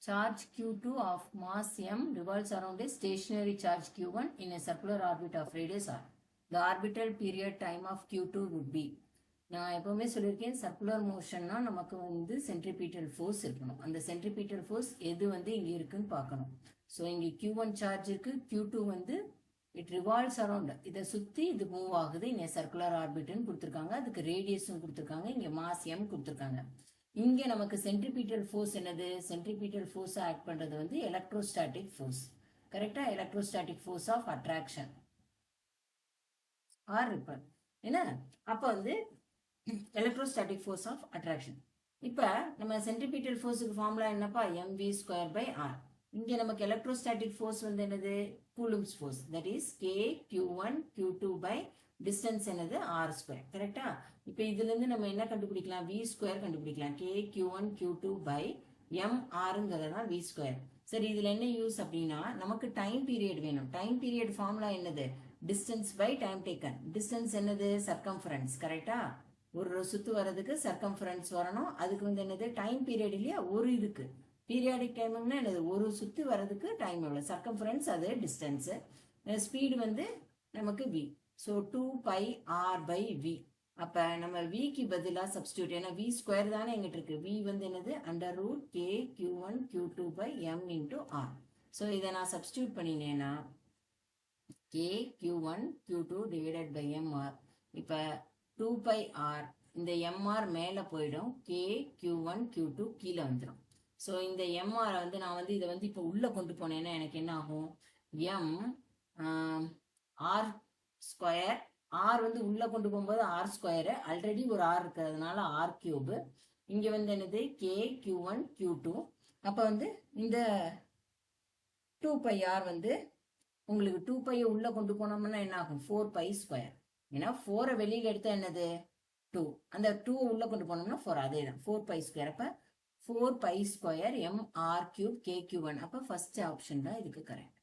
Charge Q2 of mass m revolves around a stationary charge Q1 in a circular orbit of radius r. The orbital period time of Q2 would be. நான் எப்பவுமே சொல்லியிருக்கேன் circular மோஷன்னா நமக்கு வந்து centripetal force இருக்கணும். அந்த centripetal force எது வந்து இங்கே இருக்குன்னு பார்க்கணும். ஸோ இங்கே Q1 சார்ஜ் இருக்கு, Q2 வந்து இட் ரிவால்வ்ஸ் அரௌண்ட், இதை சுற்றி இது மூவ் ஆகுது. இங்கே சர்க்குலர் ஆர்பிட்னு கொடுத்துருக்காங்க, அதுக்கு ரேடியஸும் கொடுத்துருக்காங்க, இங்கே மாஸ் எம் கொடுத்துருக்காங்க. இங்கே நமக்கு சென்ட்ரிபீட்டல் ஃபோர்ஸ் என்னது? சென்ட்ரிபீட்டல் ஃபோர்ஸ் ஆக்ட் பண்ணுறது வந்து எலக்ட்ரோஸ்டாட்டிக் ஃபோர்ஸ். கரெக்டா? Electrostatic force of attraction or repel என்ன? அப்போ வந்து எலக்ட்ரோஸ்டாட்டிக் ஃபோர்ஸ் ஆஃப் அட்ராக்ஷன். இப்போ நம்ம சென்ட்ரிபீட்டல் ஃபோர்ஸுக்கு ஃபார்முலா என்னப்பா? mv square by r. இங்கே நமக்கு எலக்ட்ரோஸ்டாட்டிக் ஃபோர்ஸ் வந்து என்னது? Coulomb's force. That is k q1 q2 by distance என்னது? R square. கரெக்டா? இப்போ இதுலேருந்து நம்ம என்ன கண்டுபிடிக்கலாம்? வி ஸ்கொயர் கண்டுபிடிக்கலாம். K q1 q2 by M ஆருங்கிறது தான் வி ஸ்கொயர். சரி, இதில் என்ன யூஸ் அப்படின்னா நமக்கு டைம் பீரியட் வேணும். டைம் பீரியட் ஃபார்முலா என்னது? Distance by time taken. Distance என்னது? சர்க்கம்ஃபரன்ஸ். கரெக்டா? ஒரு சுத்து வர்றதுக்கு சர்க்கம்ஃபரன்ஸ் வரணும். அதுக்கு வந்து என்னது? டைம் பீரியட் இல்லையா? ஒரு இதுக்கு பீரியாடிக் டைமிங்னா என்னது? ஒரு சுத்தி வர்றதுக்கு டைம் எவ்வளோ? சர்க்கம்ஃபரன்ஸ், அது டிஸ்டன்ஸு. ஸ்பீடு வந்து நமக்கு V. So 2 pi R by V. அப்போ நம்ம விக்கு பதிலாக சப்ஸ்டியூட், ஏன்னா வி ஸ்கொயர் தானே எங்கிட்ட இருக்கு. வி வந்து என்னது? Under root k q1 q2 by m into r. So இதை நான் சப்ஸ்டியூட் பண்ணினேன்னா k q1 q2 divided by m r. இப்போ 2 பை ஆர், இந்த எம்ஆர் மேலே போயிடும், கே q1 q2 கீழே வந்துடும். ஸோ இந்த எம்ஆரை வந்து நான் வந்து இதை வந்து இப்போ உள்ளே கொண்டு போனேன்னா எனக்கு என்ன ஆகும்? M R square. ஆர் வந்து உள்ளே கொண்டு போகும்போது ஆர் ஸ்கொயரு, ஆல்ரெடி ஒரு ஆர் இருக்கிறதுனால ஆர் கியூபு. இங்கே வந்து என்னது? K q1 q2. அப்போ வந்து இந்த 2 பை ஆர் வந்து உங்களுக்கு 2 பையை உள்ளே கொண்டு போனோம்னா என்ன ஆகும்? 4 பை ஸ்கொயர். ஏன்னா 4 வெளியில் எடுத்தா என்னது? 2. அந்த 2 உள்ள கொண்டு போனோம்னா 4. அதே தான் 4 பை ஸ்கொயர். அப்போ 4 pi square M R cube K q1. அப்போ ஃபர்ஸ்ட் ஆப்ஷன் தான் இதுக்கு கரெக்ட்.